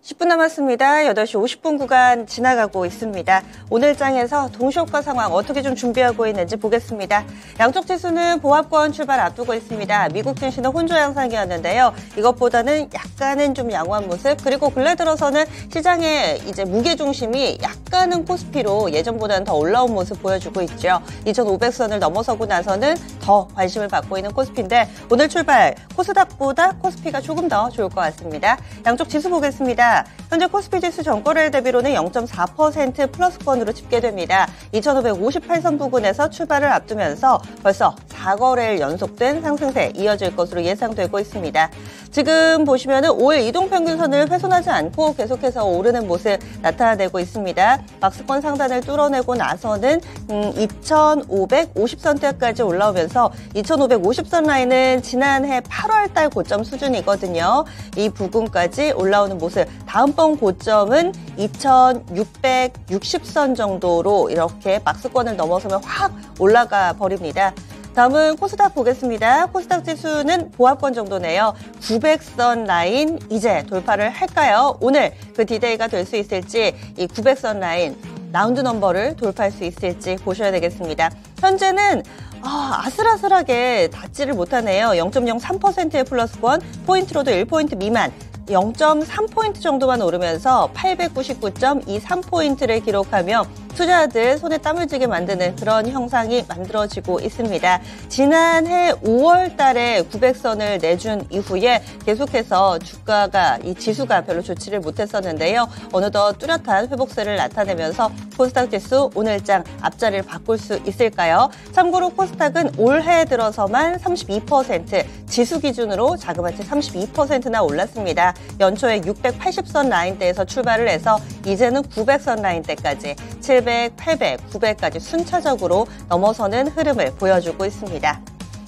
10분 남았습니다. 8시 50분 구간 지나가고 있습니다. 오늘 장에서 동시효과 상황 어떻게 좀 준비하고 있는지 보겠습니다. 양쪽 지수는 보합권 출발 앞두고 있습니다. 미국 증시는 혼조 양상이었는데요. 이것보다는 약간은 좀 양호한 모습, 그리고 근래 들어서는 시장의 이제 무게 중심이 약간은 코스피로 예전보다는 더 올라온 모습 보여주고 있죠. 2,500선을 넘어서고 나서는 더 관심을 받고 있는 코스피인데, 오늘 출발 코스닥보다 코스피가 조금 더 좋을 것 같습니다. 양쪽 지수 보겠습니다. 현재 코스피 지수 전거래일 대비로는 0.4% 플러스권으로 집계됩니다. 2,558선 부근에서 출발을 앞두면서 벌써 4거래일 연속된 상승세 이어질 것으로 예상되고 있습니다. 지금 보시면은 5일 이동평균선을 훼손하지 않고 계속해서 오르는 모습 나타내고 있습니다. 박스권 상단을 뚫어내고 나서는 2,550선대까지 올라오면서 2,550선 라인은 지난해 8월 달 고점 수준이거든요. 이 부근까지 올라오는 모습. 다음번 고점은 2,660선 정도로 이렇게 박스권을 넘어서면 확 올라가 버립니다. 다음은 코스닥 보겠습니다. 코스닥 지수는 보합권 정도네요. 900선 라인 이제 돌파를 할까요? 오늘 그 디데이가 될 수 있을지, 이 900선 라인 라운드 넘버를 돌파할 수 있을지 보셔야 되겠습니다. 현재는 아슬아슬하게 닿지를 못하네요. 0.03%의 플러스권, 포인트로도 1포인트 미만, 0.3포인트 정도만 오르면서 899.23포인트를 기록하며 투자자들 손에 땀을 쥐게 만드는 그런 형상이 만들어지고 있습니다. 지난해 5월 달에 900선을 내준 이후에 계속해서 주가가, 이 지수가 별로 좋지를 못했었는데요. 어느덧 뚜렷한 회복세를 나타내면서 코스닥 지수 오늘장 앞자리를 바꿀 수 있을까요? 참고로 코스닥은 올해 들어서만 32%, 지수 기준으로 자그마치 32%나 올랐습니다. 연초에 680선 라인대에서 출발을 해서 이제는 900선 라인대까지 700, 800, 900까지 순차적으로 넘어서는 흐름을 보여주고 있습니다.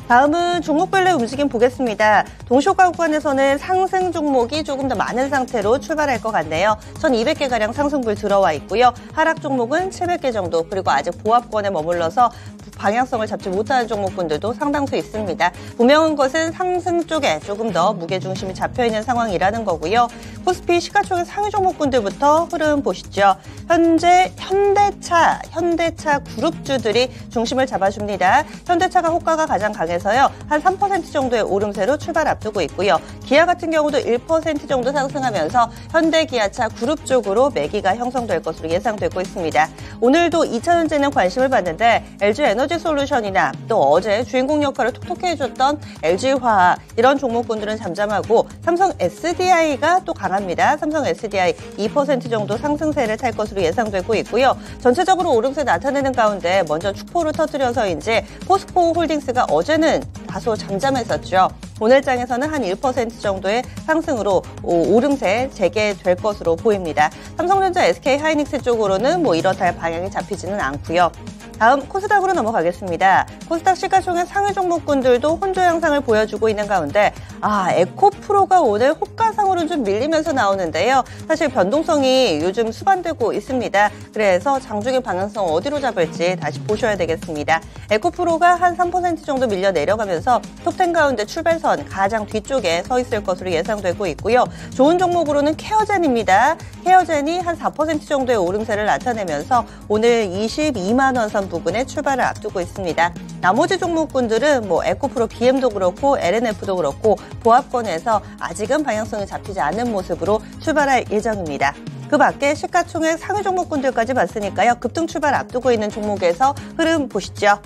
다음은 종목별로 움직임 보겠습니다. 동시효과 구간에서는 상승 종목이 조금 더 많은 상태로 출발할 것 같네요. 1,200개가량 상승불 들어와 있고요. 하락 종목은 700개 정도, 그리고 아직 보합권에 머물러서 방향성을 잡지 못하는 종목군들도 상당수 있습니다. 분명한 것은 상승 쪽에 조금 더 무게중심이 잡혀있는 상황이라는 거고요. 코스피 시가총액 상위 종목군들부터 흐름 보시죠. 현재 현대차 그룹주들이 중심을 잡아줍니다. 현대차가 호가가 가장 강해서요. 한 3% 정도의 오름세로 출발 앞두고 있고요. 기아 같은 경우도 1% 정도 상승하면서 현대기아차 그룹 쪽으로 매기가 형성될 것으로 예상되고 있습니다. 오늘도 2차전지는 관심을 받는데 LG에너지솔루션이나 또 어제 주인공 역할을 톡톡히 해줬던 LG화학, 이런 종목군들은 잠잠하고 삼성 SDI가 또 강합니다. 삼성 SDI 2% 정도 상승세를 탈 것으로 예상되고 있고요. 전체적으로 오름세 나타내는 가운데 먼저 축포를 터뜨려서인지 포스코홀딩스가 어제는 다소 잠잠했었죠. 오늘 장에서는 한 1% 정도의 상승으로 오름세 재개될 것으로 보입니다. 삼성전자, SK하이닉스 쪽으로는 이렇다 할 방향이 잡히지는 않고요. 다음 코스닥으로 넘어가겠습니다. 코스닥 시가총액 상위 종목군들도 혼조 양상을 보여주고 있는 가운데 에코프로가 오늘 호가상으로 좀 밀리면서 나오는데요. 사실 변동성이 요즘 수반되고 있습니다. 그래서 장중의 방향성 어디로 잡을지 다시 보셔야 되겠습니다. 에코프로가 한 3% 정도 밀려 내려가면서 톱10 가운데 출발선 가장 뒤쪽에 서 있을 것으로 예상되고 있고요. 좋은 종목으로는 케어젠입니다. 케어젠이 한 4% 정도의 오름세를 나타내면서 오늘 22만 원 선 부근에 출발을 앞두고 있습니다. 나머지 종목군들은 에코프로 BM도 그렇고 LNF도 그렇고 보합권에서 아직은 방향성이 잡히지 않는 모습으로 출발할 예정입니다. 그 밖에 시가총액 상위 종목군들까지 봤으니까요. 급등 출발 앞두고 있는 종목에서 흐름 보시죠.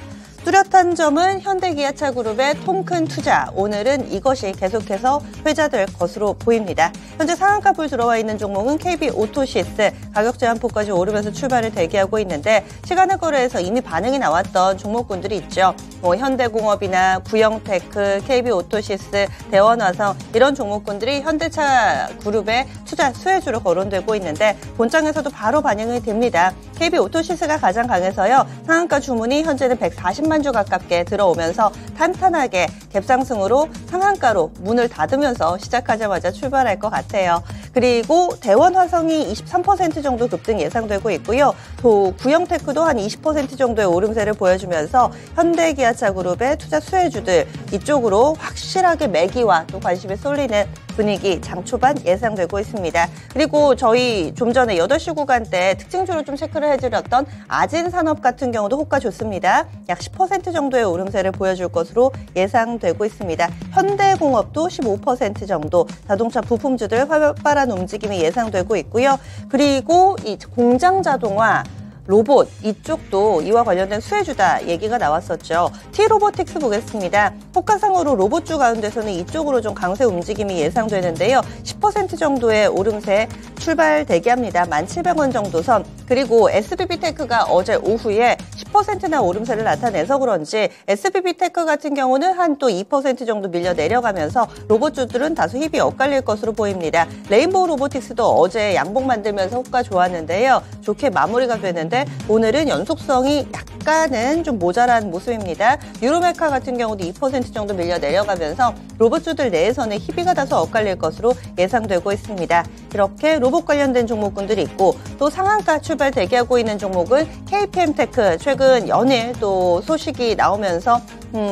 뚜렷한 점은 현대기아차 그룹의 통큰 투자, 오늘은 이것이 계속해서 회자될 것으로 보입니다. 현재 상한가불 들어와 있는 종목은 KB오토시스, 가격 제한폭까지 오르면서 출발을 대기하고 있는데, 시간의 거래에서 이미 반응이 나왔던 종목군들이 있죠. 현대공업이나 구영테크, KB오토시스, 대원화성, 이런 종목군들이 현대차 그룹의 투자 수혜주로 거론되고 있는데 본장에서도 바로 반영이 됩니다. KB오토시스가 가장 강해서요. 상한가 주문이 현재는 140만 주 가깝게 들어오면서 탄탄하게 갭상승으로 상한가로 문을 닫으면서 시작하자마자 출발할 것 같아요. 그리고 대원화성이 23% 정도 급등 예상되고 있고요. 또 구영테크도 한 20% 정도의 오름세를 보여주면서 현대기아차 그룹의 투자 수혜주들 이쪽으로 확실하게 매기와 또 관심이 쏠리는 분위기 장 초반 예상되고 있습니다. 그리고 저희 좀 전에 8시 구간대 특징주로 좀 체크를 해드렸던 아진산업 같은 경우도 호가 좋습니다. 약 10% 정도의 오름세를 보여줄 것으로 예상되고 있습니다. 현대공업도 15% 정도, 자동차 부품주들 활발한 움직임이 예상되고 있고요. 그리고 이 공장 자동화, 로봇 이쪽도 이와 관련된 수혜주다 얘기가 나왔었죠. T-로보틱스 보겠습니다. 호가상으로 로봇주 가운데서는 이쪽으로 좀 강세 움직임이 예상되는데요. 10% 정도의 오름세 출발 대기합니다. 1,700원 정도 선. 그리고 SBB테크가 어제 오후에 10%나 오름세를 나타내서 그런지 SBB테크 같은 경우는 한 또 2% 정도 밀려 내려가면서 로봇주들은 다소 힘이 엇갈릴 것으로 보입니다. 레인보우 로보틱스도 어제 양봉 만들면서 호가 좋았는데요. 좋게 마무리가 되는데 오늘은 연속성이 약간은 좀 모자란 모습입니다. 유로메카 같은 경우도 2% 정도 밀려 내려가면서 로봇주들 내에서는 희비가 다소 엇갈릴 것으로 예상되고 있습니다. 이렇게 로봇 관련된 종목군들이 있고 또 상한가 출발 대기하고 있는 종목은 KPM테크 최근 연일 또 소식이 나오면서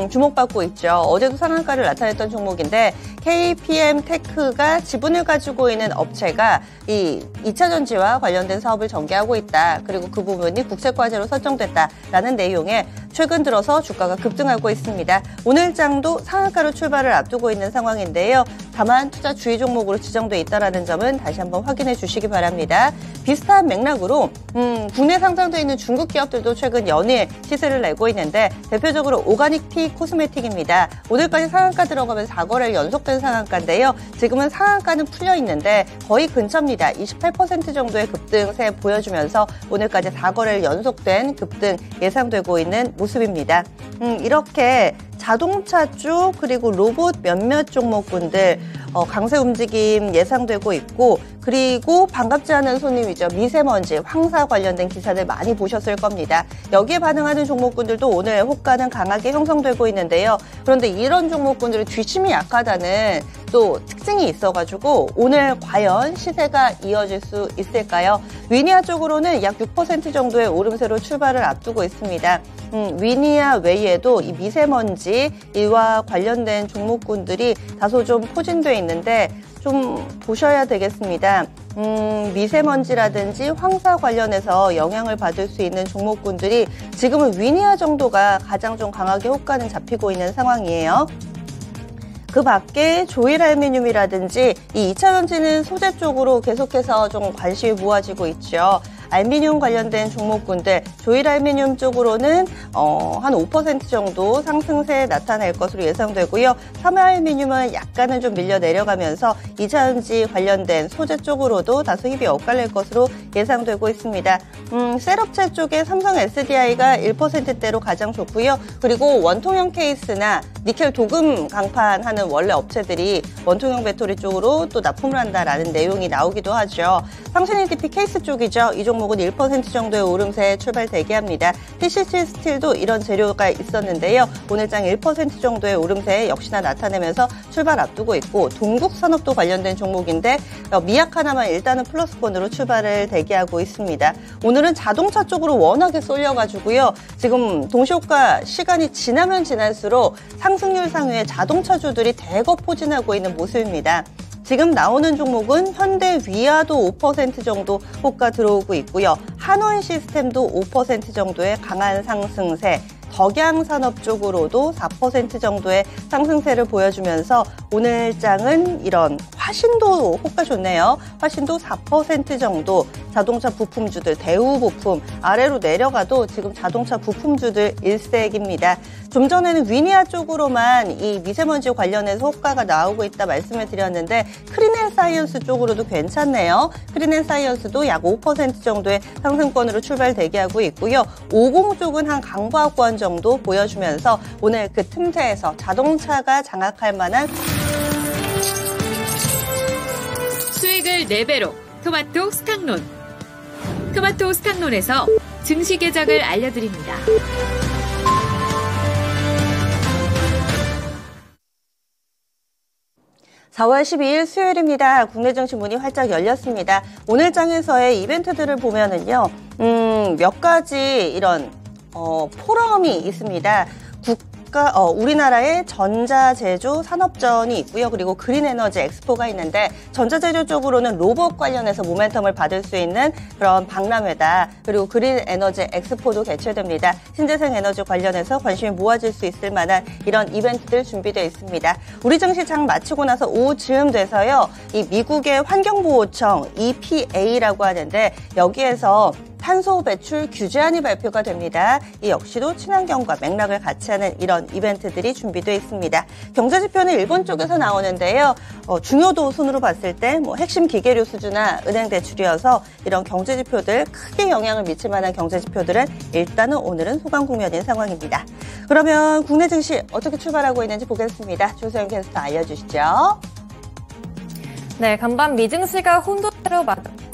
주목받고 있죠. 어제도 상한가를 나타냈던 종목인데 KPM테크가 지분을 가지고 있는 업체가 이 2차 전지와 관련된 사업을 전개하고 있다. 그리고 그 부분이 국책과제로 설정됐다라는 내용에 최근 들어서 주가가 급등하고 있습니다. 오늘 장도 상한가로 출발을 앞두고 있는 상황인데요. 다만 투자 주의 종목으로 지정돼 있다는 점은 다시 한번 확인해 주시기 바랍니다. 비슷한 맥락으로 국내 상장되어 있는 중국 기업들도 최근 연일 시세를 내고 있는데 대표적으로 오가닉 티 코스메틱입니다. 오늘까지 상한가 들어가면서 4거래일 연속된 상한가인데요. 지금은 상한가는 풀려 있는데 거의 근처입니다. 28% 정도의 급등세 보여주면서 오늘까지 4거래일 연속된 급등 예상되고 있는 모습입니다. 이렇게 자동차 쪽 그리고 로봇 몇몇 종목군들 강세 움직임 예상되고 있고 그리고 반갑지 않은 손님이죠. 미세먼지, 황사 관련된 기사들 많이 보셨을 겁니다. 여기에 반응하는 종목군들도 오늘 호가는 강하게 형성되고 있는데요. 그런데 이런 종목군들은 뒷심이 약하다는 또 특징이 있어가지고 오늘 과연 시세가 이어질 수 있을까요? 위니아 쪽으로는 약 6% 정도의 오름세로 출발을 앞두고 있습니다. 위니아 외에도 이 미세먼지 이와 관련된 종목군들이 다소 좀 포진되어 있는데 좀 보셔야 되겠습니다. 미세먼지라든지 황사 관련해서 영향을 받을 수 있는 종목군들이 지금은 위니아 정도가 가장 좀 강하게 호가는 잡히고 있는 상황이에요. 그 밖에 조일알미늄이라든지 이 2차 전지는 소재 쪽으로 계속해서 좀 관심이 모아지고 있죠. 알미늄 관련된 종목군들, 조일알미늄 쪽으로는 한 5% 정도 상승세 나타낼 것으로 예상되고요. 삼화알미늄은 약간은 좀 밀려 내려가면서 2차 전지 관련된 소재 쪽으로도 다소 힘이 엇갈릴 것으로 예상되고 있습니다. 셀업체 쪽에 삼성 SDI가 1%대로 가장 좋고요. 그리고 원통형 케이스나 니켈 도금 강판하는 원래 업체들이 원통형 배터리 쪽으로 또 납품을 한다라는 내용이 나오기도 하죠. 삼성 EDP 케이스 쪽이죠. 이 종목은 1% 정도의 오름세 출발 대기합니다. TCC 스틸도 이런 재료가 있었는데요. 오늘장 1% 정도의 오름세 역시나 나타내면서 출발 앞두고 있고 동국산업도 관련된 종목인데 미약 하나만 일단은 플러스권으로 출발을 대기하고 있습니다. 오늘은 자동차 쪽으로 워낙에 쏠려가지고요. 지금 동시효과 시간이 지나면 지날수록 상승률 상위의 자동차주들이 대거 포진하고 있는 모습입니다. 지금 나오는 종목은 현대위아도 5% 정도 호가 들어오고 있고요. 한원시스템도 5% 정도의 강한 상승세, 덕양산업 쪽으로도 4% 정도의 상승세를 보여주면서 오늘 장은 이런 화신도 호가 좋네요. 화신도 4% 정도, 자동차 부품주들, 대우부품 아래로 내려가도 지금 자동차 부품주들 일색입니다. 좀 전에는 위니아 쪽으로만 이 미세먼지 관련해서 호가가 나오고 있다 말씀을 드렸는데 크린앤사이언스 쪽으로도 괜찮네요. 크린앤사이언스도 약 5% 정도의 상승권으로 출발 대기하고 있고요. 50 쪽은 한 강보합권 정도 보여주면서 오늘 그 틈새에서 자동차가 장악할 만한 수익을 4배로 토마토 스탁론. 토마토 스탁론에서 증시 계정을 알려드립니다. (4월 12일) 수요일입니다. 국내 증시 문이 활짝 열렸습니다. 오늘 장에서의 이벤트들을 보면은요, 몇 가지 이런 포럼이 있습니다. 우리나라의 전자제조 산업전이 있고요. 그리고 그린에너지 엑스포가 있는데 전자제조 쪽으로는 로봇 관련해서 모멘텀을 받을 수 있는 그런 박람회다. 그리고 그린에너지 엑스포도 개최됩니다. 신재생 에너지 관련해서 관심이 모아질 수 있을 만한 이런 이벤트들 준비되어 있습니다. 우리 증시 장 마치고 나서 오후쯤 돼서요. 이 미국의 환경보호청 EPA라고 하는데 여기에서 탄소 배출 규제안이 발표가 됩니다. 이 역시도 친환경과 맥락을 같이 하는 이런 이벤트들이 준비되어 있습니다. 경제지표는 일본 쪽에서 나오는데요. 중요도 순으로 봤을 때 핵심 기계류 수주나 은행 대출이어서 이런 경제지표들 크게 영향을 미칠 만한 경제지표들은 일단은 오늘은 소강 국면인 상황입니다. 그러면 국내 증시 어떻게 출발하고 있는지 보겠습니다. 조세영 캐스터 알려주시죠. 네, 간밤 미증시가 혼돈세로 맞았습니다.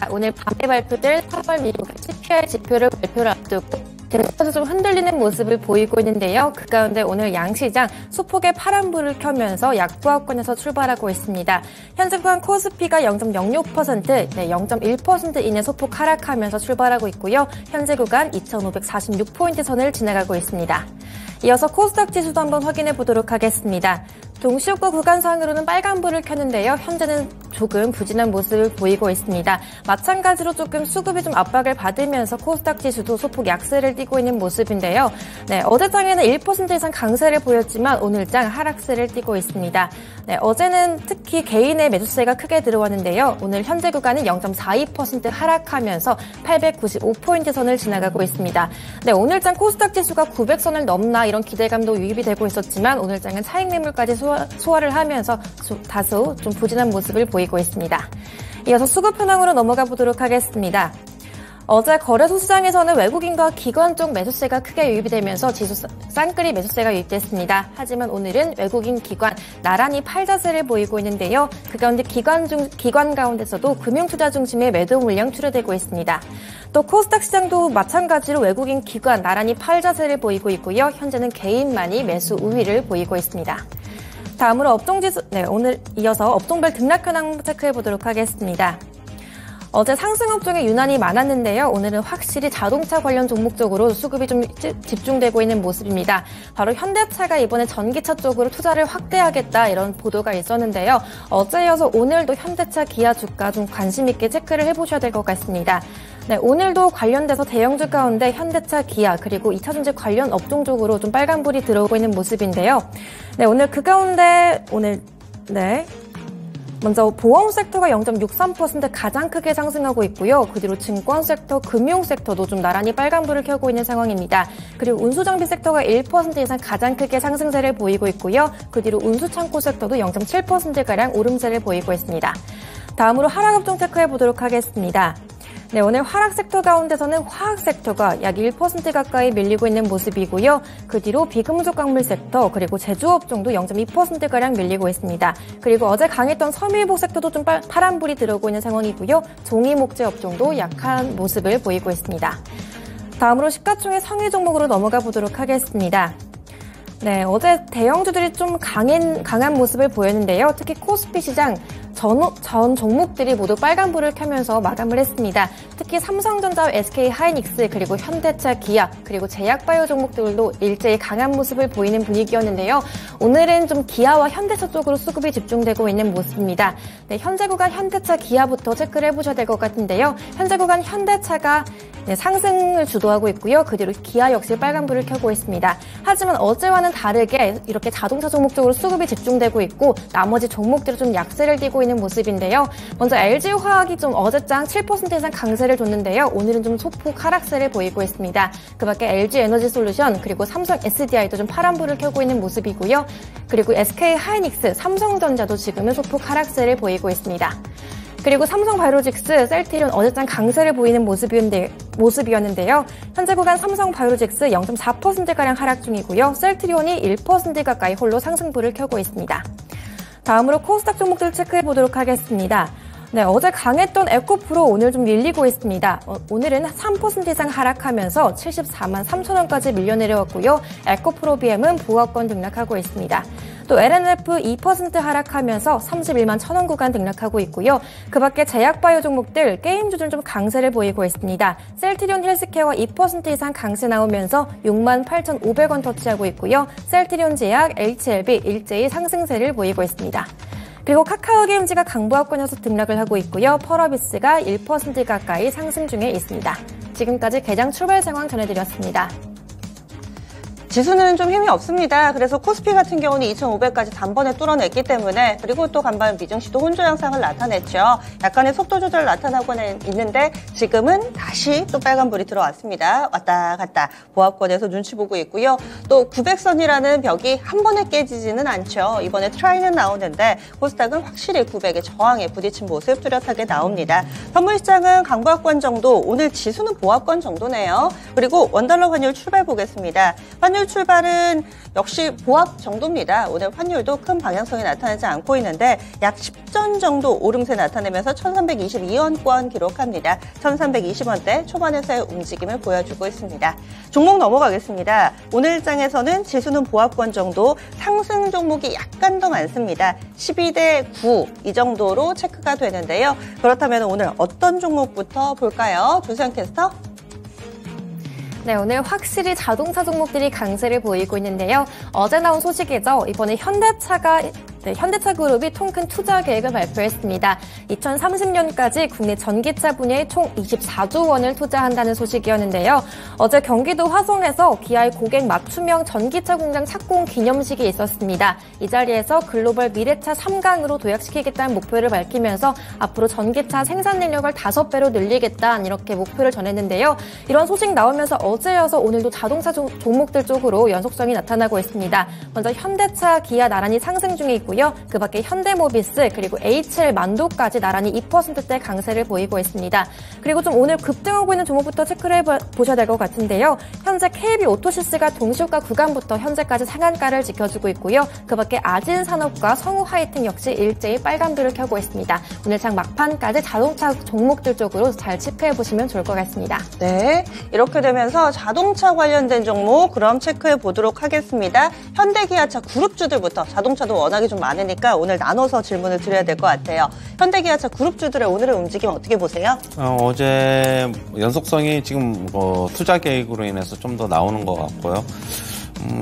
오늘 밤에 발표될 4월 미국 CPI 지표를 발표를 앞두고 계속해서 좀 흔들리는 모습을 보이고 있는데요. 그 가운데 오늘 양시장 소폭의 파란불을 켜면서 약부하권에서 출발하고 있습니다. 현재 구간 코스피가 0.06%, 0.1% 이내 소폭 하락하면서 출발하고 있고요. 현재 구간 2,546포인트 선을 지나가고 있습니다. 이어서 코스닥 지수도 한번 확인해 보도록 하겠습니다. 동시효과 구간상으로는 빨간불을 켰는데요. 현재는 조금 부진한 모습을 보이고 있습니다. 마찬가지로 조금 수급이 좀 압박을 받으면서 코스닥 지수도 소폭 약세를 띠고 있는 모습인데요. 네, 어제장에는 1% 이상 강세를 보였지만 오늘장 하락세를 띠고 있습니다. 네, 어제는 특히 개인의 매수세가 크게 들어왔는데요. 오늘 현재 구간은 0.42% 하락하면서 895포인트 선을 지나가고 있습니다. 네, 오늘장 코스닥 지수가 900선을 넘나 이런 기대감도 유입이 되고 있었지만 오늘장은 차익 매물까지 소화를 하면서 다소 좀 부진한 모습을 보이고 있습니다. 이어서 수급 현황으로 넘어가 보도록 하겠습니다. 어제 거래소 시장에서는 외국인과 기관 쪽 매수세가 크게 유입이 되면서 지수 쌍끌이 매수세가 유입됐습니다. 하지만 오늘은 외국인 기관 나란히 팔자세를 보이고 있는데요. 그 가운데 기관 가운데서도 금융투자 중심의 매도 물량 출회되고 있습니다. 또 코스닥 시장도 마찬가지로 외국인 기관 나란히 팔자세를 보이고 있고요. 현재는 개인만이 매수 우위를 보이고 있습니다. 다음으로 업종지수, 오늘 이어서 업종별 등락 현황 체크해 보도록 하겠습니다. 어제 상승업종이 유난히 많았는데요. 오늘은 확실히 자동차 관련 종목 쪽으로 수급이 좀 집중되고 있는 모습입니다. 바로 현대차가 이번에 전기차 쪽으로 투자를 확대하겠다 이런 보도가 있었는데요. 어제 이어서 오늘도 현대차, 기아 주가 좀 관심 있게 체크를 해보셔야 될 것 같습니다. 네, 오늘도 관련돼서 대형주 가운데 현대차, 기아 그리고 2차전지 관련 업종 쪽으로 좀 빨간불이 들어오고 있는 모습인데요. 네, 오늘 그 가운데 먼저 보험 섹터가 0.63% 가장 크게 상승하고 있고요. 그 뒤로 증권 섹터, 금융 섹터도 좀 나란히 빨간불을 켜고 있는 상황입니다. 그리고 운수장비 섹터가 1% 이상 가장 크게 상승세를 보이고 있고요. 그 뒤로 운수창고 섹터도 0.7%가량 오름세를 보이고 있습니다. 다음으로 하락업종 체크해 보도록 하겠습니다. 네, 오늘 하락 섹터 가운데서는 화학 섹터가 약 1% 가까이 밀리고 있는 모습이고요. 그 뒤로 비금속 광물 섹터 그리고 제조업종도 0.2%가량 밀리고 있습니다. 그리고 어제 강했던 섬유유복 섹터도 좀 파란불이 들어오고 있는 상황이고요. 종이목재 업종도 약한 모습을 보이고 있습니다. 다음으로 시가총액 상위 종목으로 넘어가 보도록 하겠습니다. 네, 어제 대형주들이 좀 강한 모습을 보였는데요. 특히 코스피 시장 전 종목들이 모두 빨간불을 켜면서 마감을 했습니다. 특히 삼성전자와 SK하이닉스 그리고 현대차, 기아 그리고 제약바이오 종목들도 일제히 강한 모습을 보이는 분위기였는데요. 오늘은 좀 기아와 현대차 쪽으로 수급이 집중되고 있는 모습입니다. 네, 현재 구간 현대차, 기아부터 체크를 해보셔야 될 것 같은데요. 현재 구간 현대차가 상승을 주도하고 있고요. 그 뒤로 기아 역시 빨간불을 켜고 있습니다. 하지만 어제와는 다르게 이렇게 자동차 종목 쪽으로 수급이 집중되고 있고 나머지 종목들은 좀 약세를 띠고 있는 모습인데요. 먼저 LG화학이 좀 어제장 7% 이상 강세를 줬는데요. 오늘은 좀 소폭 하락세를 보이고 있습니다. 그 밖에 LG에너지솔루션 그리고 삼성 SDI도 좀 파란불을 켜고 있는 모습이고요. 그리고 SK하이닉스, 삼성전자도 지금은 소폭 하락세를 보이고 있습니다. 그리고 삼성바이오로직스, 셀트리온 어제장 강세를 보이는 모습이었는데요. 현재 구간 삼성바이오로직스 0.4%가량 하락 중이고요. 셀트리온이 1% 가까이 홀로 상승불을 켜고 있습니다. 다음으로 코스닥 종목들 체크해 보도록 하겠습니다. 네, 어제 강했던 에코프로 오늘 좀 밀리고 있습니다. 오늘은 3% 이상 하락하면서 74만 3천 원까지 밀려 내려왔고요. 에코프로 BM은 보합권 등락하고 있습니다. 또 LNF 2% 하락하면서 31만 1천 원 구간 등락하고 있고요. 그 밖에 제약바이오 종목들 게임 주중 좀 강세를 보이고 있습니다. 셀트리온 헬스케어가 2% 이상 강세 나오면서 6만 8,500원 터치하고 있고요. 셀트리온 제약, HLB 일제히 상승세를 보이고 있습니다. 그리고 카카오게임즈가 강보합권에서 등락을 하고 있고요. 펄어비스가 1% 가까이 상승 중에 있습니다. 지금까지 개장 출발 상황 전해드렸습니다. 지수는 좀 힘이 없습니다. 그래서 코스피 같은 경우는 2,500까지 단번에 뚫어냈기 때문에 그리고 또 간밤 미증시도 혼조 양상을 나타냈죠. 약간의 속도 조절 나타나고 있는데 지금은 다시 또 빨간불이 들어왔습니다. 왔다 갔다 보합권에서 눈치 보고 있고요. 또 900선이라는 벽이 한 번에 깨지지는 않죠. 이번에 트라이는 나오는데 코스닥은 확실히 900의 저항에 부딪힌 모습 뚜렷하게 나옵니다. 선물시장은 강보합권 정도, 오늘 지수는 보합권 정도네요. 그리고 원달러 환율 출발 보겠습니다. 환율 출발은 역시 보합 정도입니다. 오늘 환율도 큰 방향성이 나타나지 않고 있는데 약 10전 정도 오름세 나타내면서 1322원권 기록합니다. 1320원대 초반에서의 움직임을 보여주고 있습니다. 종목 넘어가겠습니다. 오늘 장에서는 지수는 보합권 정도, 상승 종목이 약간 더 많습니다. 12대 9 이 정도로 체크가 되는데요. 그렇다면 오늘 어떤 종목부터 볼까요? 조수영 캐스터. 네, 오늘 확실히 자동차 종목들이 강세를 보이고 있는데요. 어제 나온 소식이죠. 이번에 현대차 그룹이 통큰 투자 계획을 발표했습니다. 2030년까지 국내 전기차 분야에 총 24조 원을 투자한다는 소식이었는데요. 어제 경기도 화성에서 기아의 고객 맞춤형 전기차 공장 착공 기념식이 있었습니다. 이 자리에서 글로벌 미래차 3강으로 도약시키겠다는 목표를 밝히면서 앞으로 전기차 생산 능력을 5배로 늘리겠다 이렇게 목표를 전했는데요. 이런 소식 나오면서 어제여서 오늘도 자동차 종목들 쪽으로 연속성이 나타나고 있습니다. 먼저 현대차, 기아 나란히 상승 중에 있고 그 밖에 현대모비스 그리고 HL 만도까지 나란히 2%대 강세를 보이고 있습니다. 그리고 좀 오늘 급등하고 있는 종목부터 체크를 해보셔야 될 것 같은데요. 현재 KB오토시스가 동시효과 구간부터 현재까지 상한가를 지켜주고 있고요. 그 밖에 아진산업과 성우하이텍 역시 일제히 빨간불을 켜고 있습니다. 오늘 장 막판까지 자동차 종목들 쪽으로 잘 체크해보시면 좋을 것 같습니다. 네, 이렇게 되면서 자동차 관련된 종목 그럼 체크해 보도록 하겠습니다. 현대기아차 그룹주들부터, 자동차도 워낙에 좀 많으니까 오늘 나눠서 질문을 드려야 될 것 같아요. 현대기아차 그룹주들의 오늘의 움직임 어떻게 보세요? 어제 연속성이 지금 투자 계획으로 인해서 좀 더 나오는 것 같고요.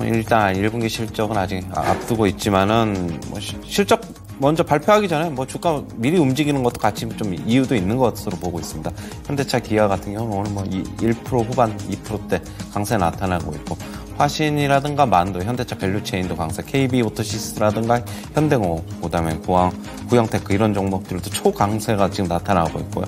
일단 1분기 실적은 아직 앞두고 있지만은 실적 먼저 발표하기 전에 주가 미리 움직이는 것도 같이 좀 이유도 있는 것으로 보고 있습니다. 현대차, 기아 같은 경우는 오늘 1% 후반, 2%대 강세 나타나고 있고, 화신이라든가 만도, 현대차 밸류체인도 강세, KB오토시스라든가 현대공업, 그다음에 구형테크 이런 종목들도 초강세가 지금 나타나고 있고요.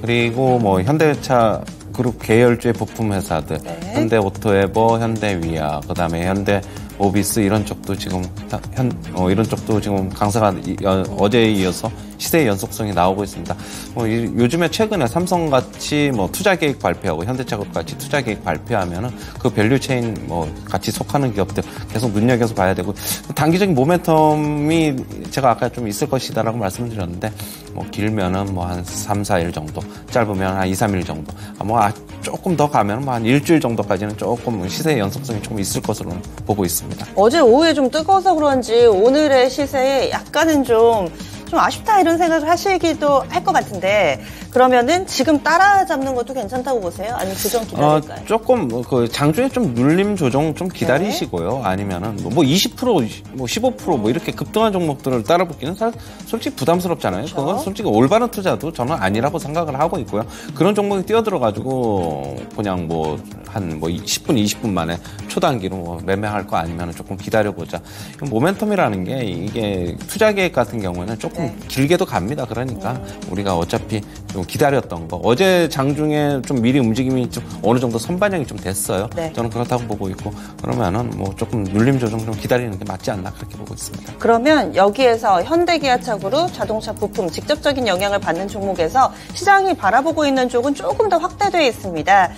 그리고 현대차 그룹 계열주의 부품 회사들, 네. 현대오토에버, 현대위아, 그다음에 현대모비스 이런 쪽도 지금 이런 쪽도 지금 강세가 어제에 이어서 시세의 연속성이 나오고 있습니다. 요즘에 최근에 삼성같이 투자 계획 발표하고 현대차같이 투자 계획 발표하면은 그 밸류체인 같이 속하는 기업들 계속 눈여겨서 봐야 되고, 단기적인 모멘텀이 제가 아까 좀 있을 것이다라고 말씀드렸는데 길면은 한 3, 4일 정도, 짧으면 한 2, 3일 정도, 조금 더 가면 한 일주일 정도까지는 조금 시세의 연속성이 조금 있을 것으로 보고 있습니다. 어제 오후에 좀 뜨거워서 그런지 오늘의 시세에 약간은 좀 아쉽다 이런 생각을 하시기도 할 것 같은데, 그러면은 지금 따라잡는 것도 괜찮다고 보세요? 아니면 조정 기다릴까요? 조금 장중에 좀 눌림 조정 좀 기다리시고요. 네. 아니면은 20%, 15% 이렇게 급등한 종목들을 따라붙기는 솔직히 부담스럽잖아요. 그렇죠? 그건 솔직히 올바른 투자도 저는 아니라고 생각을 하고 있고요. 그런 종목이 뛰어들어가지고 그냥 한 10분, 20분 만에 초단기로 매매할 거 아니면 조금 기다려보자. 모멘텀이라는 게 이게 투자 계획 같은 경우에는 조금 네. 길게도 갑니다. 그러니까 우리가 어차피 좀 기다렸던 거, 어제 장중에 좀 미리 움직임이 좀 어느 정도 선반영이 좀 됐어요. 네. 저는 그렇다고 보고 있고, 그러면은 조금 눌림 조정 좀 기다리는 게 맞지 않나 그렇게 보고 있습니다. 그러면 여기에서 현대기아차 그룹 자동차 부품 직접적인 영향을 받는 종목에서 시장이 바라보고 있는 쪽은 조금 더 확대되어 있습니다.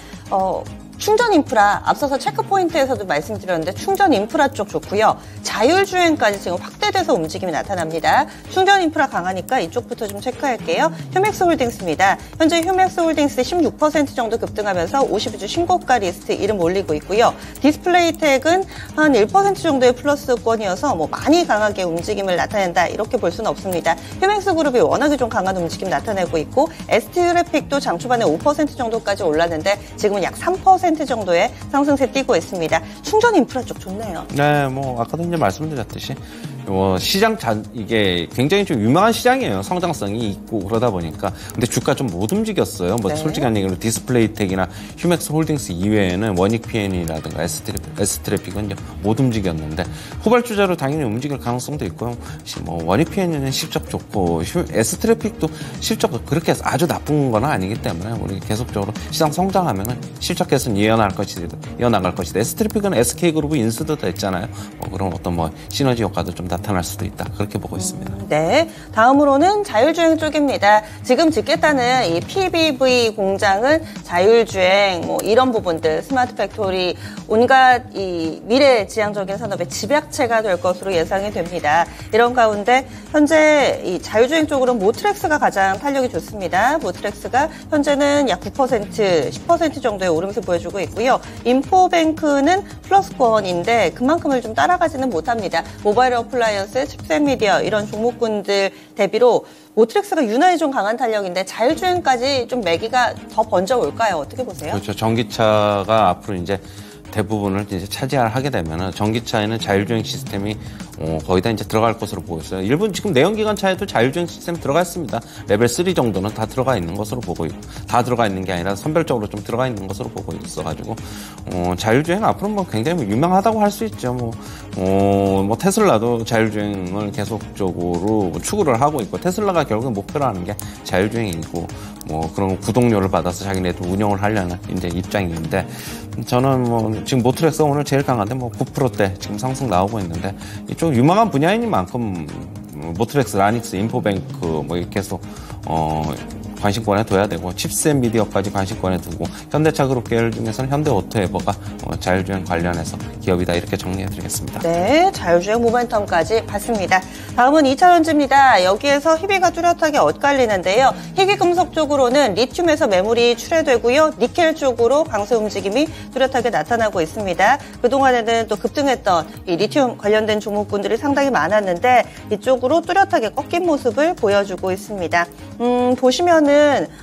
충전 인프라, 앞서서 체크포인트에서도 말씀드렸는데 충전 인프라 쪽 좋고요. 자율주행까지 지금 확대돼서 움직임이 나타납니다. 충전 인프라 강하니까 이쪽부터 좀 체크할게요. 휴맥스홀딩스입니다. 현재 휴맥스홀딩스 16% 정도 급등하면서 52주 신고가 리스트 이름 올리고 있고요. 디스플레이텍은 한 1% 정도의 플러스권이어서 뭐 많이 강하게 움직임을 나타낸다 이렇게 볼 수는 없습니다. 휴맥스그룹이 워낙에 좀 강한 움직임 나타내고 있고 ST트래픽도 장 초반에 5% 정도까지 올랐는데 지금은 약 3% 정도의 상승세 띄고 있습니다. 충전 인프라 쪽 좋네요. 네, 뭐 아까도 이제 말씀드렸듯이 시장 이게 굉장히 좀 유명한 시장이에요. 성장성이 있고 그러다 보니까. 근데 주가 좀 못 움직였어요. 뭐 네. 솔직한 얘기로 디스플레이텍이나 휴맥스 홀딩스 이외에는 원익PN이라든가 S트래픽은 못 움직였는데 후발주자로 당연히 움직일 가능성도 있고요. 뭐 원익PN은 실적 좋고 S트래픽도 실적도 그렇게 아주 나쁜 건 아니기 때문에 우리 계속적으로 시장 성장하면은 실적 개선 이어나갈 것이다. S트래픽은 SK그룹이 인수도 됐잖아요. 그런 어떤 뭐 시너지 효과도 좀 나타날 수도 있다. 그렇게 보고 있습니다. 네. 다음으로는 자율주행 쪽입니다. 지금 짓겠다는 이 PBV 공장은 자율주행, 뭐 이런 부분들, 스마트 팩토리, 온갖 이 미래지향적인 산업의 집약체가 될 것으로 예상이 됩니다. 이런 가운데 현재 이 자율주행 쪽으로는 모트렉스가 가장 탄력이 좋습니다. 모트렉스가 현재는 약 9%, 10% 정도의 오름세 보여주고 있고요. 인포뱅크는 플러스권인데 그만큼을 좀 따라가지는 못합니다. 모바일 어플라이언스, 칩셋 미디어 이런 종목군들 대비로 모트렉스가 유난히 좀 강한 탄력인데 자율주행까지 좀 매기가 더 번져 올까요? 어떻게 보세요? 그렇죠. 전기차가 앞으로 이제 대부분을 이제 차지하게 되면은 전기차에는 자율주행 시스템이 거의 다 이제 들어갈 것으로 보고 있어요. 일본 지금 내연기관 차에도 자율주행 시스템 들어가 있습니다. 레벨 3 정도는 다 들어가 있는 것으로 보고 있고, 다 들어가 있는 게 아니라 선별적으로 좀 들어가 있는 것으로 보고 있어가지고 자율주행 앞으로 뭐 굉장히 유명하다고 할 수 있죠. 뭐 테슬라도 자율주행을 계속적으로 추구를 하고 있고, 테슬라가 결국 목표로 하는 게 자율주행이고, 뭐 그런 구독료를 받아서 자기네도 운영을 하려는 이제 입장인데, 저는 뭐 지금 모트렉스가 오늘 제일 강한데 뭐 9%대 지금 상승 나오고 있는데, 이쪽 유망한 분야이니만큼 모트렉스, 라닉스, 인포뱅크 뭐 이렇게 계속 관심권에 둬야 되고, 칩셋 미디어까지 관심권에 두고, 현대차 그룹 계열 중에서는 현대오토에버가 자율주행 관련해서 기업이다, 이렇게 정리해드리겠습니다. 네, 자율주행 모멘텀까지 봤습니다. 다음은 2차전지입니다. 여기에서 희비가 뚜렷하게 엇갈리는데요. 희귀금속 쪽으로는 리튬에서 매물이 출회되고요. 니켈 쪽으로 강세 움직임이 뚜렷하게 나타나고 있습니다. 그동안에는 또 급등했던 이 리튬 관련된 종목군들이 상당히 많았는데 이쪽으로 뚜렷하게 꺾인 모습을 보여주고 있습니다. 보시면은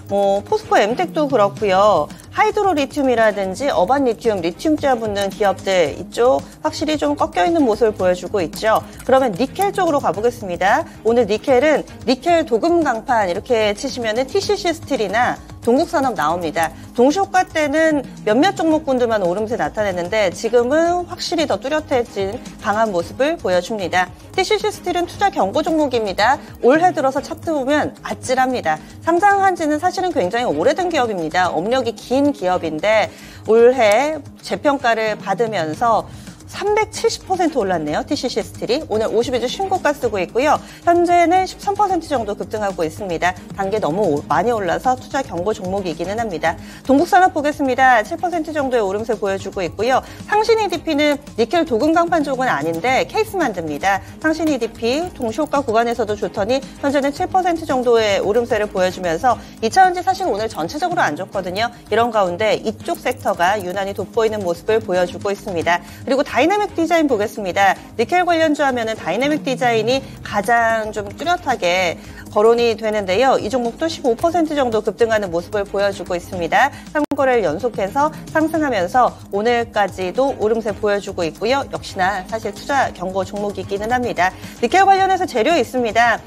뭐 포스코 엠텍도 그렇고요. 하이드로 리튬이라든지 어반 리튬, 리튬자 붙는 기업들 이쪽 확실히 좀 꺾여 있는 모습을 보여주고 있죠. 그러면 니켈 쪽으로 가보겠습니다. 오늘 니켈은 니켈 도금 강판 이렇게 치시면은 TCC 스틸이나 동국산업 나옵니다. 동시효과 때는 몇몇 종목군들만 오름세 나타냈는데 지금은 확실히 더 뚜렷해진 강한 모습을 보여줍니다. TCC 스틸은 투자 경고 종목입니다. 올해 들어서 차트 보면 아찔합니다. 상장한 지는 사실은 굉장히 오래된 기업입니다. 업력이 긴 기업인데 올해 재평가를 받으면서 370% 올랐네요. TCC 스틸이. 오늘 52주 신고가 쓰고 있고요. 현재는 13% 정도 급등하고 있습니다. 단계 너무 많이 올라서 투자 경고 종목이기는 합니다. 동국산업 보겠습니다. 7% 정도의 오름세 보여주고 있고요. 상신 EDP는 니켈 도금 강판 쪽은 아닌데 케이스 만듭니다. 상신 EDP 동시효과 구간에서도 좋더니 현재는 7% 정도의 오름세를 보여주면서 2차전지 사실 오늘 전체적으로 안 좋거든요. 이런 가운데 이쪽 섹터가 유난히 돋보이는 모습을 보여주고 있습니다. 그리고 다이내믹 디자인 보겠습니다. 니켈 관련주 하면은 다이내믹 디자인이 가장 좀 뚜렷하게 거론이 되는데요. 이 종목도 15% 정도 급등하는 모습을 보여주고 있습니다. 3거래를 연속해서 상승하면서 오늘까지도 오름세 보여주고 있고요. 역시나 사실 투자 경고 종목이기는 합니다. 니켈 관련해서 재료 있습니다.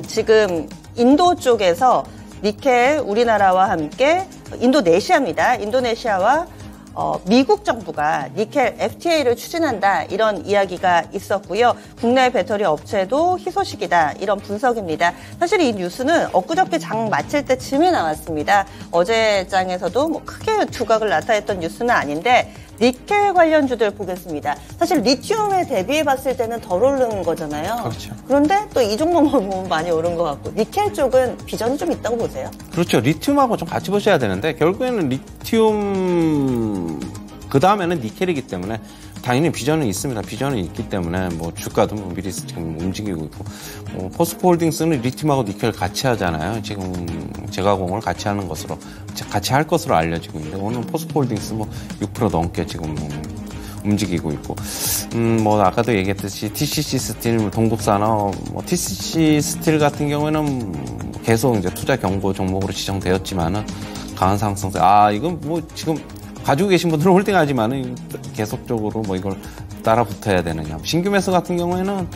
지금 인도 쪽에서 니켈 우리나라와 함께 인도네시아입니다. 인도네시아와 미국 정부가 니켈 FTA를 추진한다 이런 이야기가 있었고요. 국내 배터리 업체도 희소식이다 이런 분석입니다. 사실 이 뉴스는 엊그저께 장 마칠 때쯤에 나왔습니다. 어제 장에서도 뭐 크게 두각을 나타냈던 뉴스는 아닌데 니켈 관련주들 보겠습니다. 사실 리튬에 대비해 봤을 때는 덜 오른 거잖아요. 그렇죠. 그런데 또 이 종목만 보면 많이 오른 것 같고 니켈 쪽은 비전이 좀 있다고 보세요? 그렇죠. 리튬하고 좀 같이 보셔야 되는데 결국에는 리튬 그 다음에는 니켈이기 때문에 당연히 비전은 있습니다. 비전은 있기 때문에 뭐 주가도 뭐 미리 지금 움직이고 있고 포스코홀딩스는 리튬하고 니켈 같이 하잖아요. 지금 제가공을 같이 하는 것으로 같이 할 것으로 알려지고 있는데 오늘 포스코홀딩스 뭐 6% 넘게 지금 움직이고 있고 뭐 아까도 얘기했듯이 TCC 스틸, 동국산업, 뭐 TCC 스틸 같은 경우에는 계속 이제 투자 경고 종목으로 지정되었지만은 강한 상승세. 이건 뭐 지금 가지고 계신 분들은 홀딩하지만은 계속적으로 뭐 이걸 따라 붙어야 되느냐. 신규 매수 같은 경우에는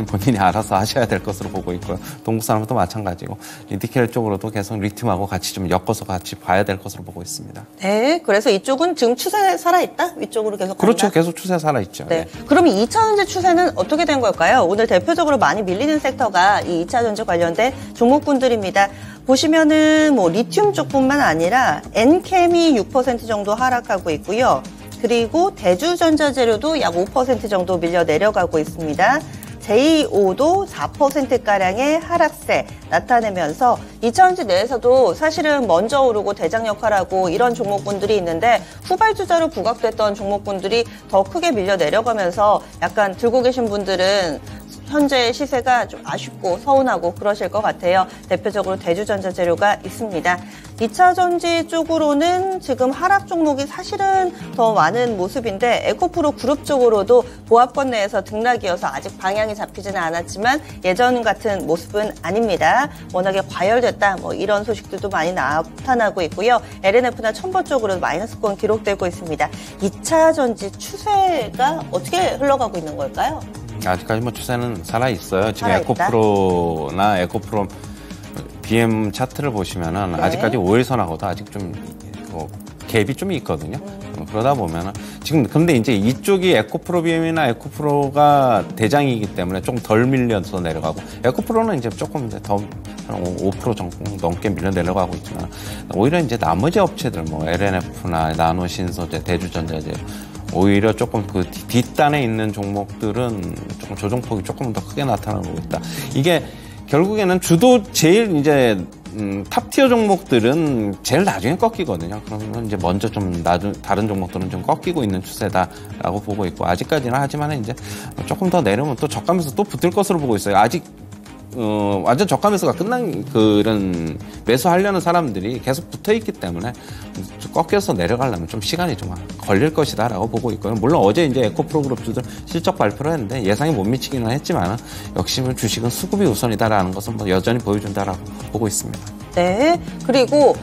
본인이 알아서 하셔야 될 것으로 보고 있고요. 동국산업도 마찬가지고 니켈 쪽으로도 계속 리튬하고 같이 좀 엮어서 같이 봐야 될 것으로 보고 있습니다. 네, 그래서 이쪽은 지금 추세 살아있다? 위쪽으로 계속 간다? 그렇죠. 계속 추세 살아있죠. 네. 그럼 2차전지 추세는 어떻게 된 걸까요? 오늘 대표적으로 많이 밀리는 섹터가 이 2차전지 관련된 종목군들입니다. 보시면은 뭐 리튬 쪽뿐만 아니라 엔캠이 6% 정도 하락하고 있고요. 그리고 대주전자재료도 약 5% 정도 밀려 내려가고 있습니다. JO도 4%가량의 하락세 나타내면서 2차전지 내에서도 사실은 먼저 오르고 대장 역할하고 이런 종목군들이 있는데 후발주자로 부각됐던 종목군들이 더 크게 밀려 내려가면서 약간 들고 계신 분들은 현재 시세가 좀 아쉽고 서운하고 그러실 것 같아요. 대표적으로 대주전자재료가 있습니다. 2차전지 쪽으로는 지금 하락 종목이 사실은 더 많은 모습인데 에코프로 그룹 쪽으로도 보합권 내에서 등락이어서 아직 방향이 잡히지는 않았지만 예전 같은 모습은 아닙니다. 워낙에 과열됐다 뭐 이런 소식들도 많이 나타나고 있고요. LNF나 첨보 쪽으로 마이너스권 기록되고 있습니다. 2차전지 추세가 어떻게 흘러가고 있는 걸까요? 아직까지 뭐 추세는 살아있어요. 지금 살아있다? 에코프로나 에코프로 BM 차트를 보시면은 네. 아직까지 5일선하고도 아직 좀 갭이 좀 있거든요. 그러다 보면은 지금 근데 이제 이쪽이 에코프로 BM이나 에코프로가 대장이기 때문에 조금 덜 밀려서 내려가고 에코프로는 이제 조금 이제 더 5% 정도 넘게 밀려 내려가고 있지만 오히려 이제 나머지 업체들 뭐 LNF나 나노신소재, 대주전자재 오히려 조금 그 뒷단에 있는 종목들은 조금 조정폭이 조금 더 크게 나타나고 있다. 이게 결국에는 주도 제일 이제 탑티어 종목들은 제일 나중에 꺾이거든요. 그러면 이제 먼저 좀 다른 종목들은 좀 꺾이고 있는 추세다라고 보고 있고 아직까지는 하지만 이제 조금 더 내려오면 또 저가면서 또 붙을 것으로 보고 있어요. 아직 완전 저가 매수가 끝난 그런 매수하려는 사람들이 계속 붙어 있기 때문에 꺾여서 내려가려면 좀 시간이 좀 걸릴 것이다라고 보고 있고요. 물론 어제 이제 에코프로 그룹주들 실적 발표를 했는데 예상에 못 미치기는 했지만 역시 주식은 수급이 우선이다라는 것은 뭐 여전히 보여준다라고 보고 있습니다. 네. 그리고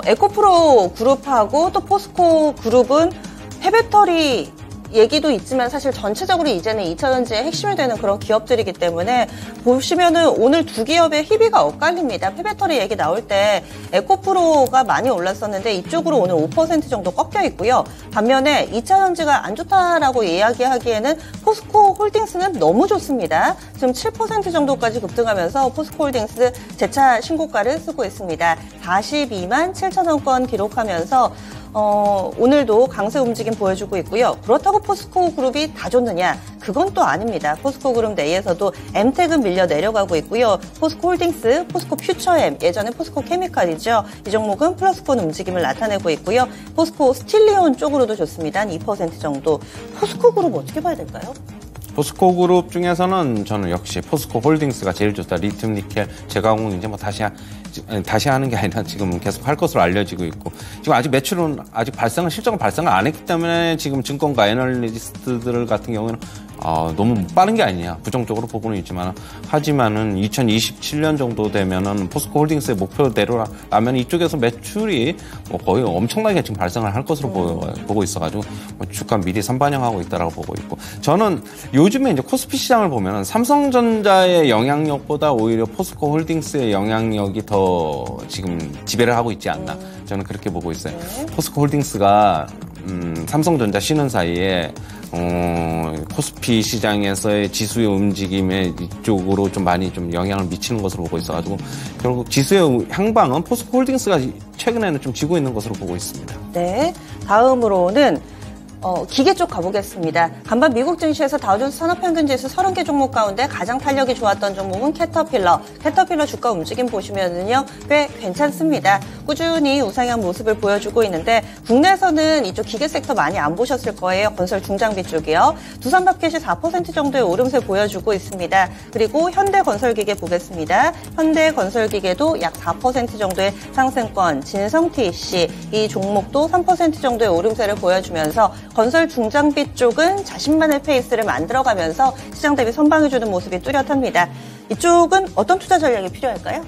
에코프로 그룹하고 또 포스코 그룹은 폐배터리 얘기도 있지만 사실 전체적으로 이제는 2차전지의 핵심이 되는 그런 기업들이기 때문에 보시면은 오늘 두 기업의 희비가 엇갈립니다. 폐배터리 얘기 나올 때 에코프로가 많이 올랐었는데 이쪽으로 오늘 5% 정도 꺾여 있고요. 반면에 2차전지가 안 좋다라고 이야기하기에는 포스코 홀딩스는 너무 좋습니다. 지금 7% 정도까지 급등하면서 포스코 홀딩스 재차 신고가를 쓰고 있습니다. 42만 7천 원권 기록하면서 오늘도 강세 움직임 보여주고 있고요. 그렇다고 포스코 그룹이 다 좋느냐? 그건 또 아닙니다. 포스코 그룹 내에서도 엠텍은 밀려 내려가고 있고요. 포스코 홀딩스, 포스코 퓨처엠, 예전에 포스코 케미칼이죠. 이 종목은 플러스권 움직임을 나타내고 있고요. 포스코 스틸리온 쪽으로도 좋습니다. 한 2% 정도. 포스코 그룹 어떻게 봐야 될까요? 포스코 그룹 중에서는 저는 역시 포스코 홀딩스가 제일 좋다. 리튬, 니켈, 제가공 이제 뭐 다시 하는 게 아니라 지금 계속 할 것으로 알려지고 있고 지금 아직 매출은 아직 실적은 발생을 안 했기 때문에 지금 증권가 애널리스트들 같은 경우에는 너무 빠른 게 아니냐 부정적으로 보고는 있지만 하지만은 2027년 정도 되면은 포스코 홀딩스의 목표대로라면 이쪽에서 매출이 뭐 거의 엄청나게 지금 발생을 할 것으로 보고 있어가지고 뭐 주가 미리 선반영하고 있다라고 보고 있고 저는 요즘에 이제 코스피 시장을 보면은 삼성전자의 영향력보다 오히려 포스코 홀딩스의 영향력이 더 지금 지배를 하고 있지 않나 저는 그렇게 보고 있어요. 포스코 홀딩스가 삼성전자 쉬는 사이에 코스피 시장에서의 지수의 움직임에 이쪽으로 좀 많이 좀 영향을 미치는 것으로 보고 있어가지고 결국 지수의 향방은 포스코 홀딩스가 최근에는 좀 지고 있는 것으로 보고 있습니다. 네, 다음으로는 기계 쪽 가보겠습니다. 간밤 미국 증시에서 다우존스 산업평균지수 30개 종목 가운데 가장 탄력이 좋았던 종목은 캐터필러. 캐터필러 주가 움직임 보시면은요, 꽤 괜찮습니다. 꾸준히 우상향 모습을 보여주고 있는데, 국내에서는 이쪽 기계 섹터 많이 안 보셨을 거예요. 건설 중장비 쪽이요. 두산밥켓이 4% 정도의 오름세 보여주고 있습니다. 그리고 현대건설기계 보겠습니다. 현대건설기계도 약 4% 정도의 상승권, 진성TC 이 종목도 3% 정도의 오름세를 보여주면서 건설 중장비 쪽은 자신만의 페이스를 만들어가면서 시장 대비 선방해주는 모습이 뚜렷합니다. 이쪽은 어떤 투자 전략이 필요할까요?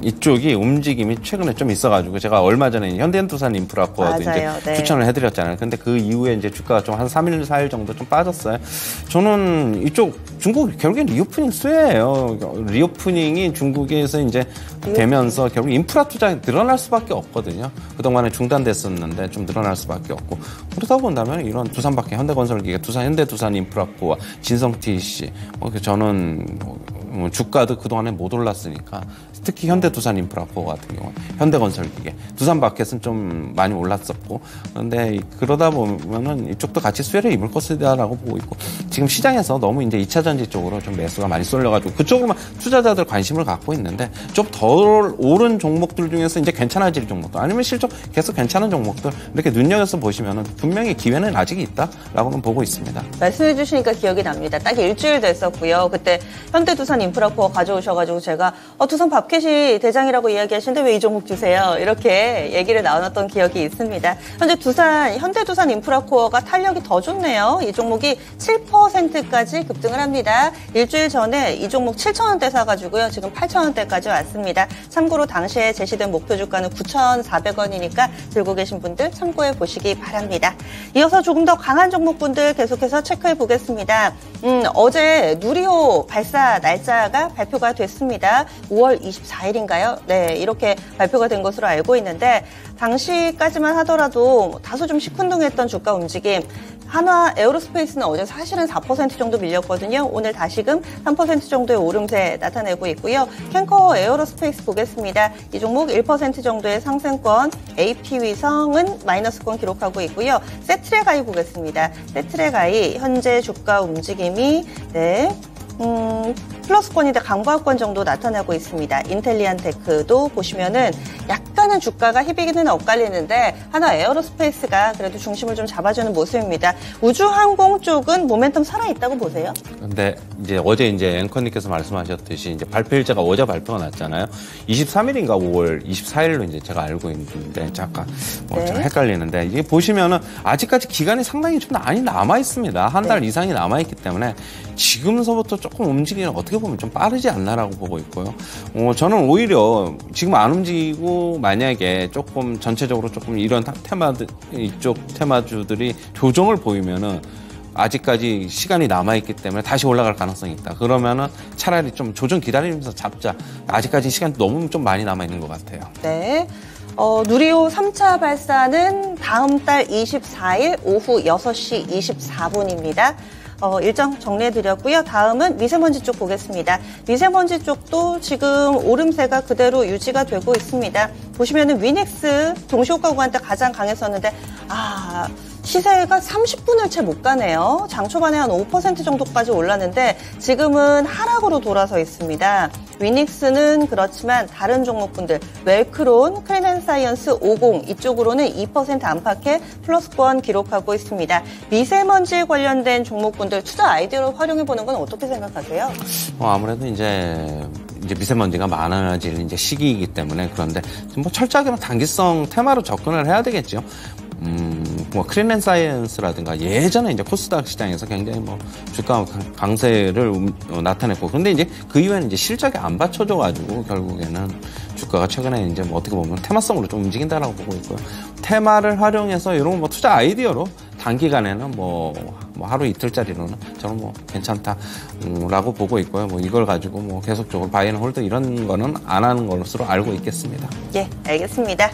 이쪽이 움직임이 최근에 좀 있어가지고 제가 얼마 전에 현대두산 인프라코어도 이제 네. 추천을 해드렸잖아요. 근데 그 이후에 이제 주가가 좀 한 3일, 4일 정도 좀 빠졌어요. 저는 이쪽 중국 결국엔 리오프닝 수혜예요. 리오프닝이 중국에서 이제 되면서 결국 인프라 투자가 늘어날 수밖에 없거든요. 그동안에 중단됐었는데 좀 늘어날 수밖에 없고 그러다 본다면 이런 두산밖에 현대건설기계, 현대두산 인프라코어, 진성TC 저는 주가도 그동안에 못 올랐으니까 특히 현대두산인프라코어 같은 경우 현대건설기계, 두산마켓은 좀 많이 올랐었고 그런데 그러다 보면은 이쪽도 같이 수혜를 입을 것이다라고 보고 있고 지금 시장에서 너무 이제 2차전지 쪽으로 좀 매수가 많이 쏠려가지고 그쪽으로만 투자자들 관심을 갖고 있는데 좀 덜 오른 종목들 중에서 이제 괜찮아질 종목들 아니면 실적 계속 괜찮은 종목들 이렇게 눈여겨서 보시면은 분명히 기회는 아직 있다라고는 보고 있습니다. 말씀해 주시니까 기억이 납니다. 딱 일주일 됐었고요. 그때 현대두산 인프라코어 가져오셔가지고 제가 두산 밥켓이 대장이라고 이야기하시는데 왜 이 종목 주세요? 이렇게 얘기를 나눴던 기억이 있습니다. 현재 현대두산 인프라코어가 탄력이 더 좋네요. 이 종목이 7%까지 급등을 합니다. 일주일 전에 이 종목 7,000원대 사가지고요. 지금 8,000원대까지 왔습니다. 참고로 당시에 제시된 목표 주가는 9,400원이니까 들고 계신 분들 참고해 보시기 바랍니다. 이어서 조금 더 강한 종목분들 계속해서 체크해 보겠습니다. 어제 누리호 발사 날짜가 발표가 됐습니다. 5월 24일인가요? 네, 이렇게 발표가 된 것으로 알고 있는데 당시까지만 하더라도 다소 좀 시큰둥했던 주가 움직임 한화 에어로스페이스는 어제 사실은 4% 정도 밀렸거든요. 오늘 다시금 3% 정도의 오름세 나타내고 있고요. 캔커 에어로스페이스 보겠습니다. 이 종목 1% 정도의 상승권, AP위성은 마이너스권 기록하고 있고요. 세트레가이 보겠습니다. 세트레가이 현재 주가 움직임이 플러스권인데 강보합권 정도 나타나고 있습니다. 인텔리안테크도 보시면은 약간은 주가가 희비기는 엇갈리는데 하나 에어로스페이스가 그래도 중심을 좀 잡아주는 모습입니다. 우주항공 쪽은 모멘텀 살아있다고 보세요? 근데 이제 어제 앵커님께서 말씀하셨듯이 이제 발표일자가 어제 발표가 났잖아요. 23일인가 5월 24일로 이제 제가 알고 있는데 잠깐 좀 헷갈리는데 이게 보시면은 아직까지 기간이 상당히 좀 많이 남아 있습니다. 한 달 이상이 남아 있기 때문에 지금서부터 조금 움직이는 어떻게 보면 좀 빠르지 않나라고 보고 있고요. 저는 오히려 지금 안 움직이고 만약에 조금 전체적으로 조금 이런 이쪽 테마주들이 조정을 보이면은 아직까지 시간이 남아있기 때문에 다시 올라갈 가능성이 있다. 그러면은 차라리 좀 조정 기다리면서 잡자. 아직까지 시간이 너무 좀 많이 남아있는 것 같아요. 네. 누리호 3차 발사는 다음 달 24일 오후 6시 24분입니다. 일정 정리해드렸고요. 다음은 미세먼지 쪽 보겠습니다. 미세먼지 쪽도 지금 오름세가 그대로 유지가 되고 있습니다. 보시면은 위닉스 동시호가 구간 때 가장 강했었는데 시세가 30분을 채 못 가네요. 장 초반에 한 5% 정도까지 올랐는데 지금은 하락으로 돌아서 있습니다. 위닉스는 그렇지만 다른 종목분들 웰크론, 크린앤사이언스 50 이쪽으로는 2% 안팎의 플러스권 기록하고 있습니다. 미세먼지 관련된 종목분들 투자 아이디어로 활용해보는 건 어떻게 생각하세요? 아무래도 이제 미세먼지가 많아질 이제 시기이기 때문에 그런데 뭐 철저하게는 단기성 테마로 접근을 해야 되겠죠. 크린앤사이언스라든가 예전에 이제 코스닥 시장에서 굉장히 주가 강세를 나타냈고 그런데 이제 그 이후에는 이제 실적이 안 받쳐줘가지고 결국에는 주가가 최근에 이제 어떻게 보면 테마성으로 좀 움직인다라고 보고 있고요. 테마를 활용해서 이런 투자 아이디어로 단기간에는 하루 이틀짜리로는 저는 괜찮다라고 보고 있고요. 이걸 가지고 계속적으로 바이 앤 홀드 이런 거는 안 하는 것으로 알고 있겠습니다. 예, 알겠습니다.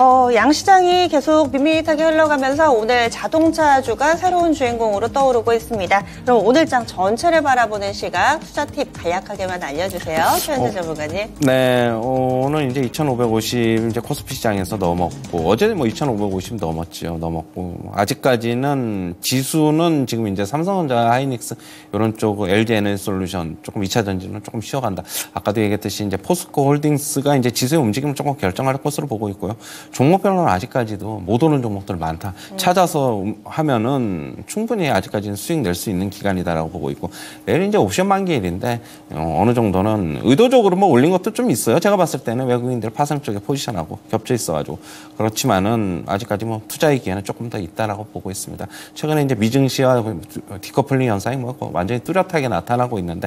양시장이 계속 밋밋하게 흘러가면서 오늘 자동차주가 새로운 주인공으로 떠오르고 있습니다. 그럼 오늘장 전체를 바라보는 시각, 투자 팁 간략하게만 알려주세요. 최현재 전문가님. 네, 오늘 이제 2,550 이제 코스피 시장에서 넘었고, 어제는 뭐 2,550 넘었죠. 넘었고, 아직까지는 지수는 지금 이제 삼성전자, 하이닉스 이런 쪽 LG 에너지솔루션 조금 2차 전지는 조금 쉬어간다. 아까도 얘기했듯이 이제 포스코 홀딩스가 이제 지수의 움직임을 조금 결정할 것으로 보고 있고요. 종목별로는 아직까지도 못 오는 종목들 많다. 찾아서 하면은 충분히 아직까지는 수익 낼 수 있는 기간이다라고 보고 있고, 내일 이제 옵션 만기일인데 어느 정도는 의도적으로 뭐 올린 것도 좀 있어요. 제가 봤을 때는 외국인들 파생 쪽에 포지션하고 겹쳐 있어가지고, 그렇지만은 아직까지 뭐 투자의 기회는 조금 더 있다라고 보고 있습니다. 최근에 이제 미증시와 디커플링 현상이 뭐 완전히 뚜렷하게 나타나고 있는데,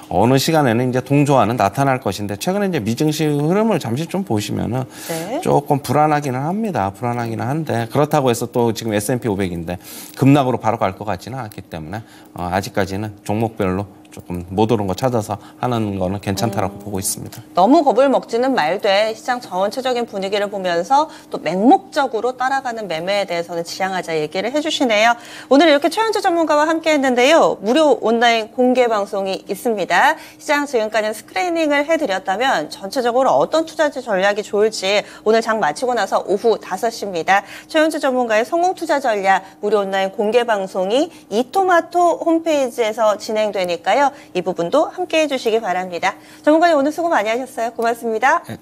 어느 시간에는 이제 동조화는 나타날 것인데, 최근에 이제 미증시 흐름을 잠시 좀 보시면은 네. 조금 불안하기는 합니다. 불안하기는 한데, 그렇다고 해서 또 지금 S&P 500인데 급락으로 바로 갈 것 같지는 않기 때문에 아직까지는 종목별로 조금 못 오른 거 찾아서 하는 거는 괜찮다라고 보고 있습니다. 너무 겁을 먹지는 말되 시장 전체적인 분위기를 보면서 또 맹목적으로 따라가는 매매에 대해서는 지양하자 얘기를 해주시네요. 오늘 이렇게 최현재 전문가와 함께 했는데요. 무료 온라인 공개 방송이 있습니다. 시장 지금까지는 스크리닝을 해드렸다면 전체적으로 어떤 투자지 전략이 좋을지 오늘 장 마치고 나서 오후 5시입니다. 최현재 전문가의 성공 투자 전략 무료 온라인 공개 방송이 이토마토 홈페이지에서 진행되니까요. 이 부분도 함께 해주시기 바랍니다. 전문가님 오늘 수고 많이 하셨어요. 고맙습니다. 네.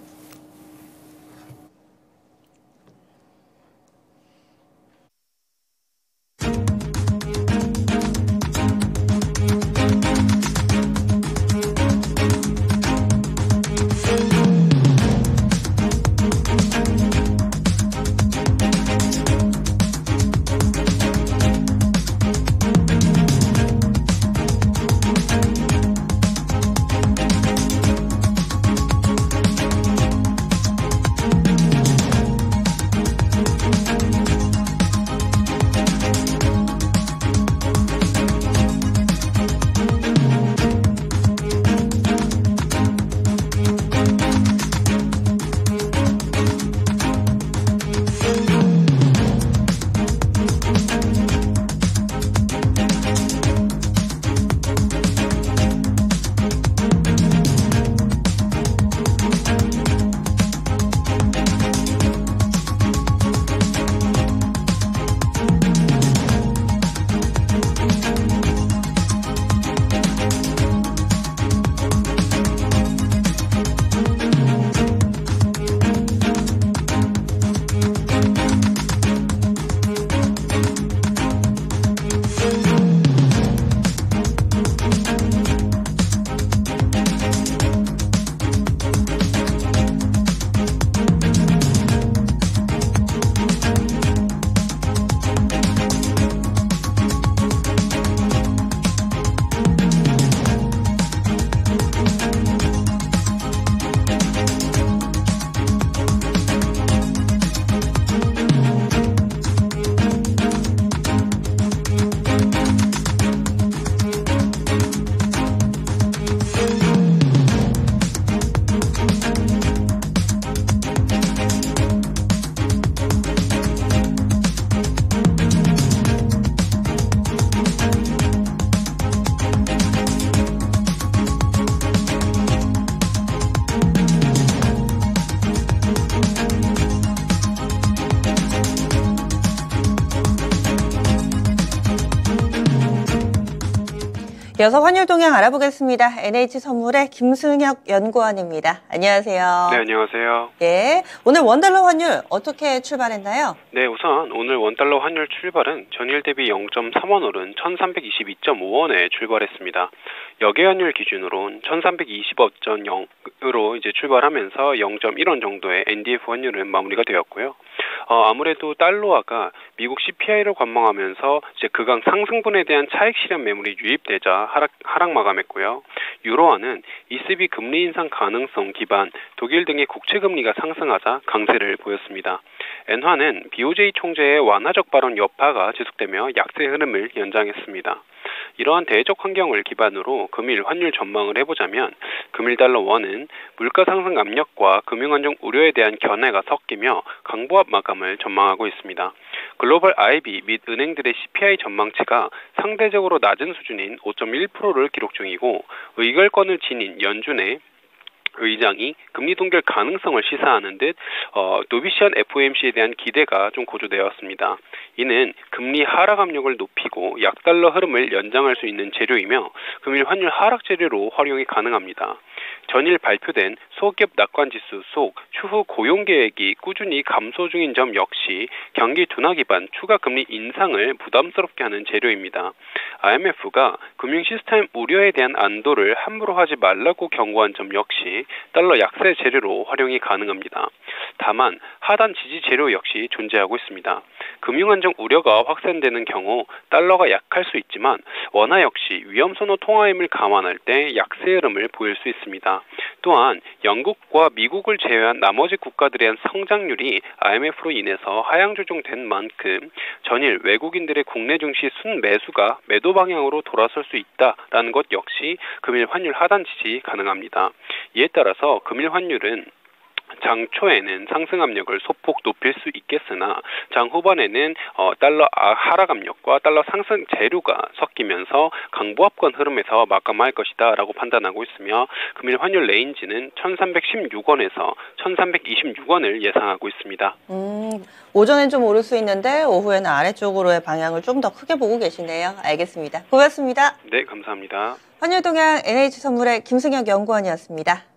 이어서 환율 동향 알아보겠습니다. NH선물의 김승혁 연구원입니다. 안녕하세요. 네, 안녕하세요. 예, 오늘 원달러 환율 어떻게 출발했나요? 네, 우선 오늘 원달러 환율 출발은 전일 대비 0.3원 오른 1322.5원에 출발했습니다. 역외환율 기준으로는 1320.0으로 이제 출발하면서 0.1원 정도의 NDF 환율은 마무리가 되었고요. 아무래도 달러화가 미국 CPI를 관망하면서 이제 그간 상승분에 대한 차익 실현 매물이 유입되자 하락 마감했고요. 유로화는 ECB 금리 인상 가능성 기반 독일 등의 국채 금리가 상승하자 강세를 보였습니다. 엔화는 BOJ 총재의 완화적 발언 여파가 지속되며 약세 흐름을 연장했습니다. 이러한 대외적 환경을 기반으로 금일 환율 전망을 해보자면 금일 달러 원은 물가 상승 압력과 금융안정 우려에 대한 견해가 섞이며 강보합 마감을 전망하고 있습니다. 글로벌 IB 및 은행들의 CPI 전망치가 상대적으로 낮은 수준인 5.1%를 기록 중이고 의결권을 지닌 연준의 의장이 금리 동결 가능성을 시사하는 듯 노비시안 FOMC에 대한 기대가 좀 고조되어 왔습니다. 이는 금리 하락 압력을 높이고 약달러 흐름을 연장할 수 있는 재료이며 금일 환율 하락 재료로 활용이 가능합니다. 전일 발표된 소기업 낙관지수 속 추후 고용 계획이 꾸준히 감소 중인 점 역시 경기 둔화 기반 추가 금리 인상을 부담스럽게 하는 재료입니다. IMF가 금융 시스템 우려에 대한 안도를 함부로 하지 말라고 경고한 점 역시 달러 약세 재료로 활용이 가능합니다. 다만 하단 지지 재료 역시 존재하고 있습니다. 금융안정 우려가 확산되는 경우 달러가 약할 수 있지만 원화 역시 위험선호 통화임을 감안할 때 약세 흐름을 보일 수 있습니다. 또한 영국과 미국을 제외한 나머지 국가들에 대한 성장률이 IMF로 인해서 하향 조정된 만큼 전일 외국인들의 국내 증시 순매수가 매도 방향으로 돌아설 수 있다라는 것 역시 금일 환율 하단 지지 가능합니다. 이에 따라서 금일 환율은 장 초에는 상승 압력을 소폭 높일 수 있겠으나 장 후반에는 달러 하락 압력과 달러 상승 재료가 섞이면서 강보합권 흐름에서 마감할 것이다 라고 판단하고 있으며 금일 환율 레인지는 1316원에서 1326원을 예상하고 있습니다. 오전엔 좀 오를 수 있는데 오후에는 아래쪽으로의 방향을 좀 더 크게 보고 계시네요. 알겠습니다. 고맙습니다. 네, 감사합니다. 환율 동향 NH선물의 김승혁 연구원이었습니다.